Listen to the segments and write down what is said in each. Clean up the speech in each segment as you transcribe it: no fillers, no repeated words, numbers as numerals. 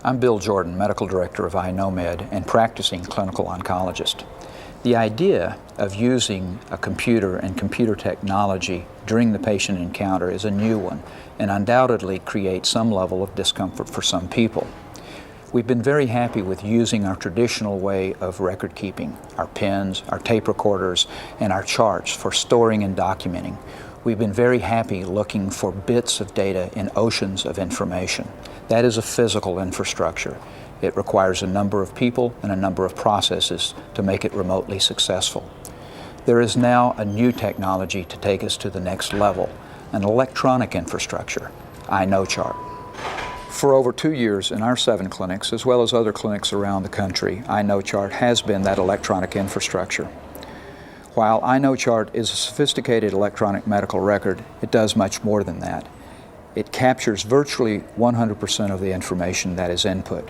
I'm Bill Jordan, Medical Director of iKnowMed and practicing clinical oncologist. The idea of using a computer and computer technology during the patient encounter is a new one and undoubtedly creates some level of discomfort for some people. We've been very happy with using our traditional way of record keeping, our pens, our tape recorders, and our charts for storing and documenting. We've been very happy looking for bits of data in oceans of information. That is a physical infrastructure. It requires a number of people and a number of processes to make it remotely successful. There is now a new technology to take us to the next level, an electronic infrastructure, iKnowChart. For over 2 years in our 7 clinics, as well as other clinics around the country, iKnowChart has been that electronic infrastructure. While iKnowChart is a sophisticated electronic medical record, it does much more than that. It captures virtually 100% of the information that is input.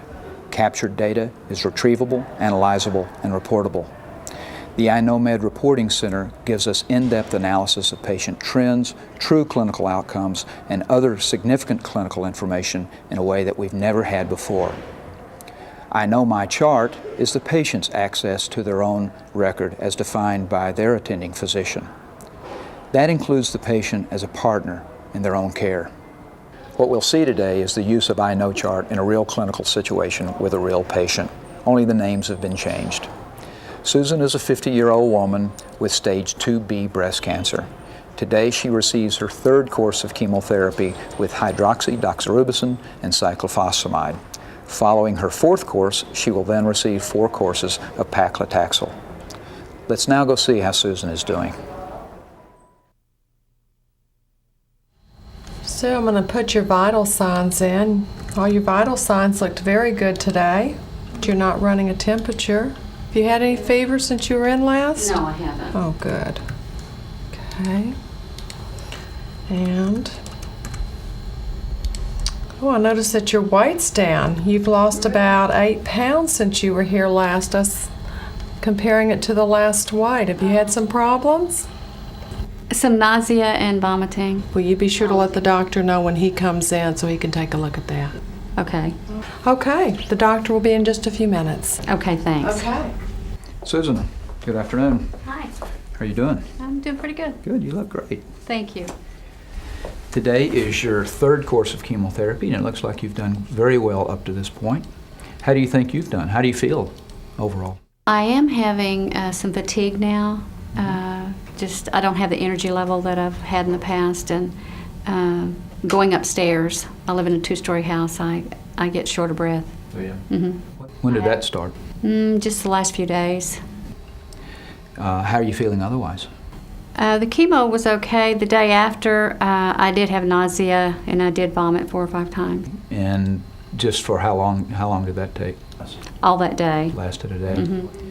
Captured data is retrievable, analyzable, and reportable. The iKnowMed Reporting Center gives us in-depth analysis of patient trends, true clinical outcomes, and other significant clinical information in a way that we've never had before. iKnowMyChart is the patient's access to their own record as defined by their attending physician. That includes the patient as a partner in their own care. What we'll see today is the use of iKnowChart in a real clinical situation with a real patient, only the names have been changed. Susan is a 50-year-old woman with stage 2B breast cancer. Today she receives her 3rd course of chemotherapy with hydroxydoxorubicin and cyclophosphamide. Following her 4th course, she will then receive 4 courses of paclitaxel. Let's now go see how Susan is doing. So I'm going to put your vital signs in. All your vital signs looked very good today. You're not running a temperature. Have you had any fever since you were in last? No, I haven't. Oh, good. Okay. And, oh, I noticed that your weight's down. You've lost about 8 pounds since you were here last. Us comparing it to the last weight. Have you had some problems? Some nausea and vomiting. Will you be sure to let the doctor know when he comes in so he can take a look at that? Okay. Okay, the doctor will be in just a few minutes. Okay, thanks. Okay. Susan, good afternoon. Hi. How are you doing? I'm doing pretty good. Good, you look great. Thank you. Today is your 3rd course of chemotherapy, and it looks like you've done very well up to this point. How do you think you've done? How do you feel overall? I am having some fatigue now. I don't have the energy level that I've had in the past, and going upstairs, I live in a 2-story house, I get short of breath. Oh, yeah. Mm-hmm. When did that start? Just the last few days. How are you feeling otherwise? The chemo was okay. The day after, I did have nausea, and I did vomit 4 or 5 times. And just for how long? How long did that take? All that day. Lasted a day. Mm-hmm.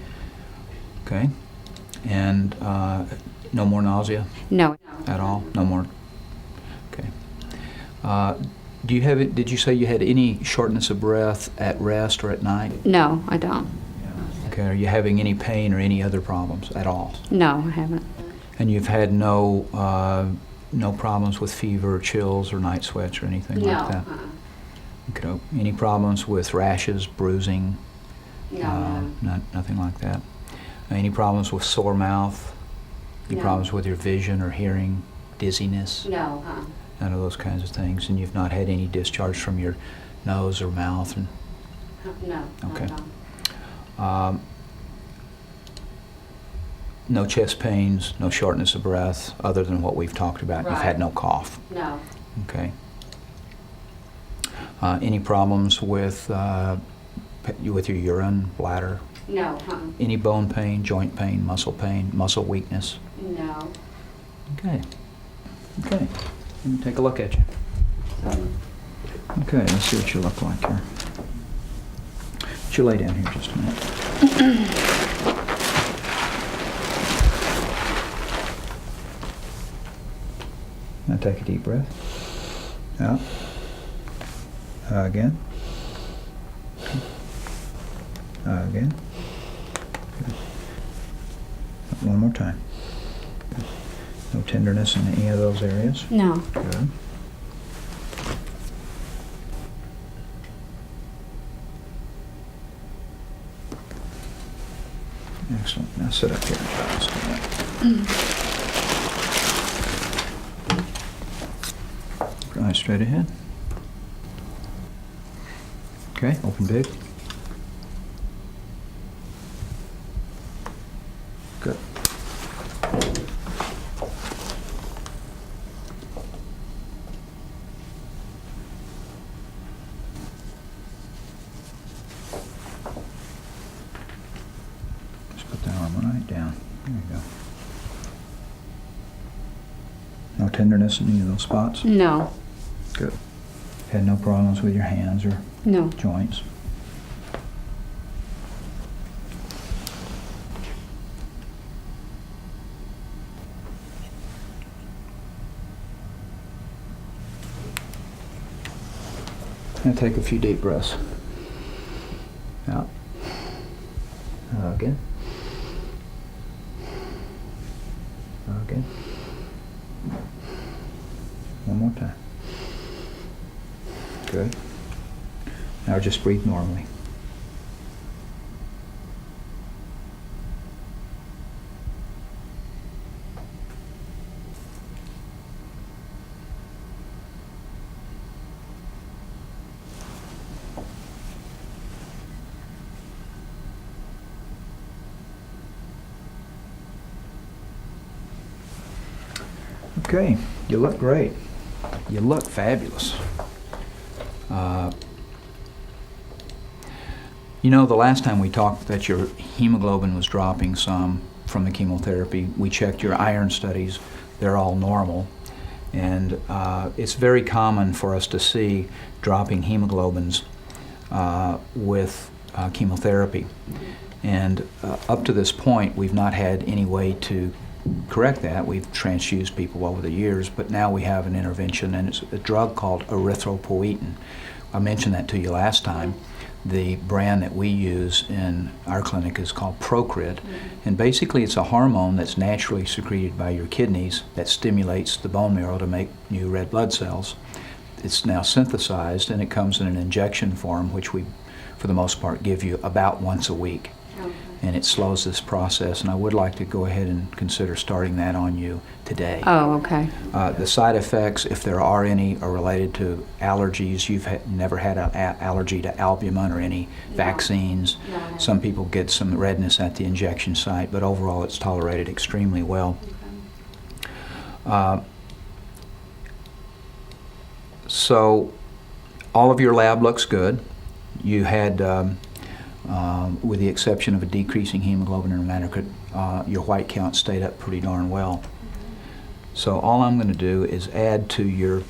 Okay. And no more nausea? No. At all? No more? Okay. Do you have it? Did you say you had any shortness of breath at rest or at night? No, I don't. Okay. Are you having any pain or any other problems at all? No, I haven't. And you've had no problems with fever, chills, or night sweats or anything like that? Okay. Any problems with rashes, bruising? No. Nothing like that. Any problems with sore mouth? Any No. problems with your vision or hearing? Dizziness? No. None of those kinds of things. And you've not had any discharge from your nose or mouth? And, No. okay. No chest pains, no shortness of breath, other than what we've talked about. Right. You've had no cough. No. Okay. Any problems with your urine, bladder? No. Any bone pain, joint pain, muscle weakness? No. Okay. Okay. Let me take a look at you. Okay, let's see what you look like here. Would you lay down here just a minute? Now take a deep breath. Out. Again. Again. Good. One more time. Good. No tenderness in any of those areas? No. Good. Sit up here and try to stand. Eyes straight ahead. Okay, open big. Good. Just put that arm right down. There you go. No tenderness in any of those spots? No, Good. Had no problems with your hands or no. joints? And take a few deep breaths. Out. Again. Again. One more time. Good. Now just breathe normally. Okay, you look great. You look fabulous. You know, the last time we talked that your hemoglobin was dropping some from the chemotherapy, we checked your iron studies. They're all normal. And it's very common for us to see dropping hemoglobins with chemotherapy. And up to this point, we've not had any way to correct that. We've transfused people over the years, but now we have an intervention, and it's a drug called erythropoietin. I mentioned that to you last time. The brand that we use in our clinic is called Procrit, and basically it's a hormone that's naturally secreted by your kidneys that stimulates the bone marrow to make new red blood cells. It's now synthesized, and it comes in an injection form, which we, for the most part, give you about once a week. And it slows this process, and I would like to go ahead and consider starting that on you today. Oh, okay. The side effects, if there are any, are related to allergies. You've never had an allergy to albumin or any vaccines. No. Some people get some redness at the injection site, but overall it's tolerated extremely well. So all of your lab looks good. You had with the exception of a decreasing hemoglobin and hematocrit, your white count stayed up pretty darn well. So all I'm going to do is add to your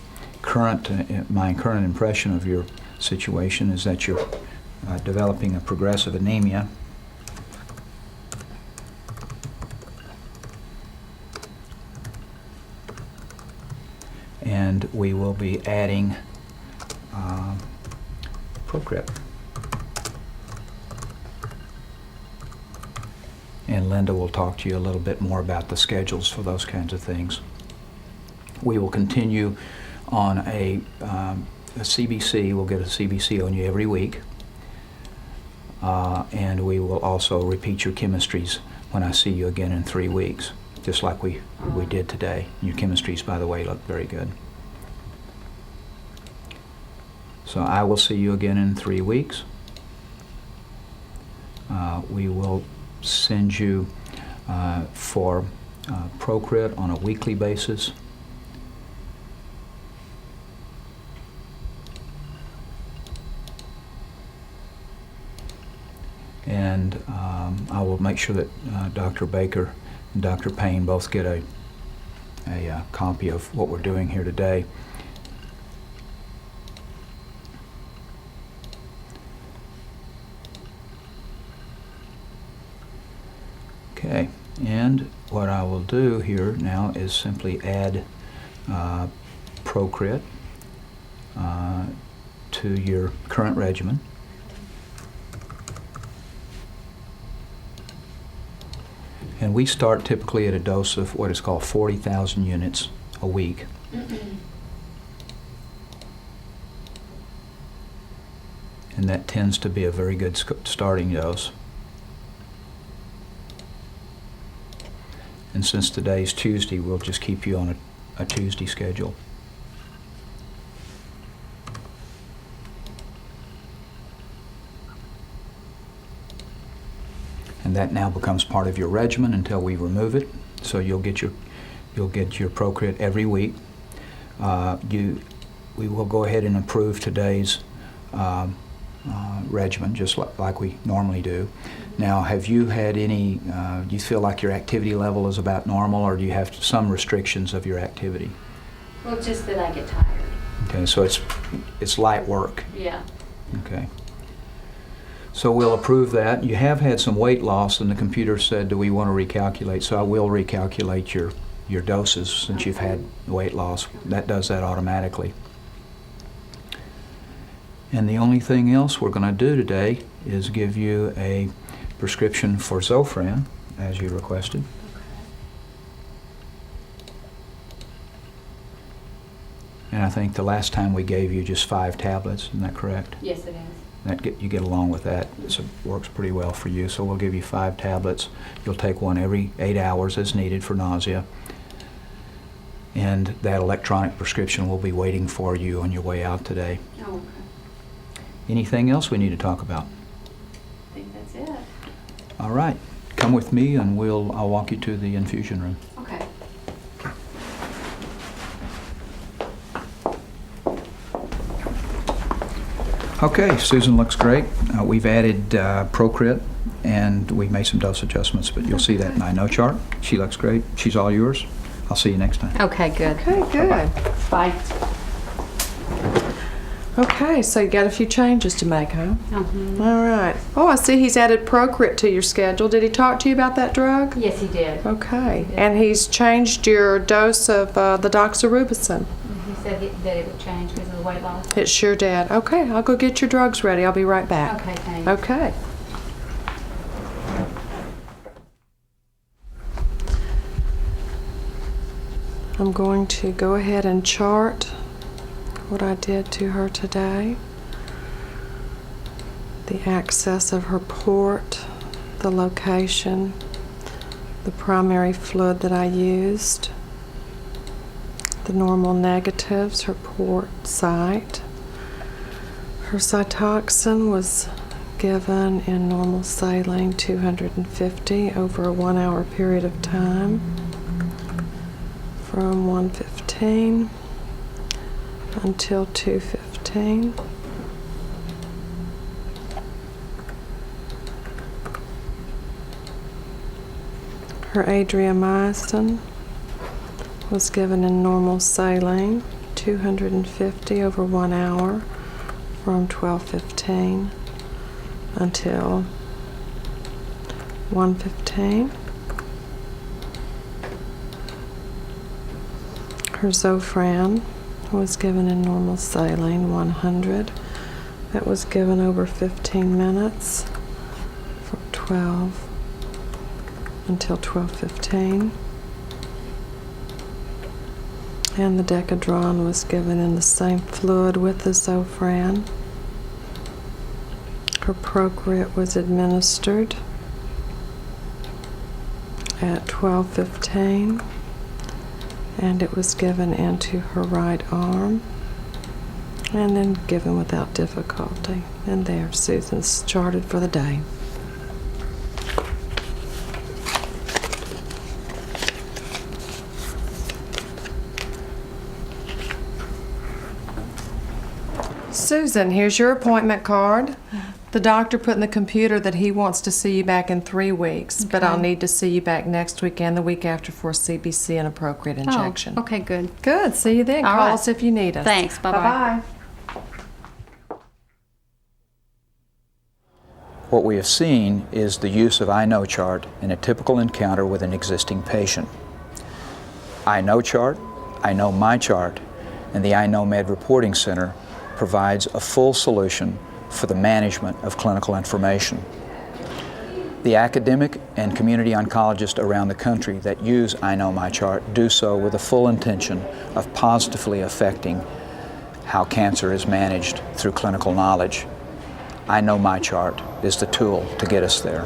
current, my current impression of your situation is that you're developing a progressive anemia. And we will be adding Procrit. And Linda will talk to you a little bit more about the schedules for those kinds of things. We will continue on a CBC. We'll get a CBC on you every week. And we will also repeat your chemistries when I see you again in 3 weeks, just like we did today. Your chemistries, by the way, look very good. So I will see you again in 3 weeks. We will send you for Procrit on a weekly basis. And I will make sure that Dr. Baker and Dr. Payne both get a copy of what we're doing here today. Okay, and what I will do here now is simply add Procrit to your current regimen. And we start typically at a dose of what is called 40,000 units a week. And that tends to be a very good starting dose. And since today's Tuesday, we'll just keep you on a Tuesday schedule. And that now becomes part of your regimen until we remove it. So you'll get your Procrit every week. We will go ahead and approve today's regimen, just like we normally do. Now, have you had any, do you feel like your activity level is about normal, or do you have some restrictions of your activity? Well, just that I get tired. Okay, so it's light work. Yeah. Okay. So we'll approve that. You have had some weight loss, and the computer said, do we want to recalculate? So I will recalculate your doses since you've had weight loss. That does that automatically. And the only thing else we're going to do today is give you a prescription for Zofran, as you requested. And I think the last time we gave you just 5 tablets, isn't that correct? Yes, it is. You get along with that. It works pretty well for you. So we'll give you 5 tablets. You'll take one every 8 hours as needed for nausea. And that electronic prescription will be waiting for you on your way out today. Oh, okay. Anything else we need to talk about? I think that's it. All right. Come with me and I'll walk you to the infusion room. Okay. Okay, Susan looks great. We've added Procrit, and we made some dose adjustments, but you'll see that in my no chart. She looks great. She's all yours. I'll see you next time. Okay, good. Okay, good. Bye. Okay, so you got a few changes to make, huh? Uh-huh. All right. Oh, I see he's added Procrit to your schedule. Did he talk to you about that drug? Yes, he did. Okay. And he's changed your dose of the doxorubicin. He said that it would change because of the weight loss. It sure did. Okay, I'll go get your drugs ready. I'll be right back. Okay, thanks. Okay. I'm going to go ahead and chart what I did to her today. The access of her port, the location, the primary fluid that I used, the normal negatives, her port site. Her Cytoxin was given in normal saline 250 over a 1 hour period of time from 1:15 until 2:15. Her adriamycin was given in normal saline 250 over 1 hour from 12:15 until 1:15. Her Zofran was given in normal saline 100. That was given over 15 minutes from 12 until 12:15. And the Decadron was given in the same fluid with the Zofran. Her Procrit was administered at 12:15, and it was given into her right arm and then given without difficulty. And there, Susan's charted for the day. Susan, here's your appointment card. The doctor put in the computer that he wants to see you back in 3 weeks, but I'll need to see you back next week and the week after for a CBC and a Procrit injection. Oh, okay, good. Good. See you then. All Call right. us if you need us. Thanks. Bye-bye. Bye-bye. What we have seen is the use of iKnowChart in a typical encounter with an existing patient. iKnowChart, iKnowMyChart, and the iKnowMed Reporting Center provides a full solution for the management of clinical information. The academic and community oncologists around the country that use iKnowMyChart do so with the full intention of positively affecting how cancer is managed through clinical knowledge. iKnowMyChart is the tool to get us there.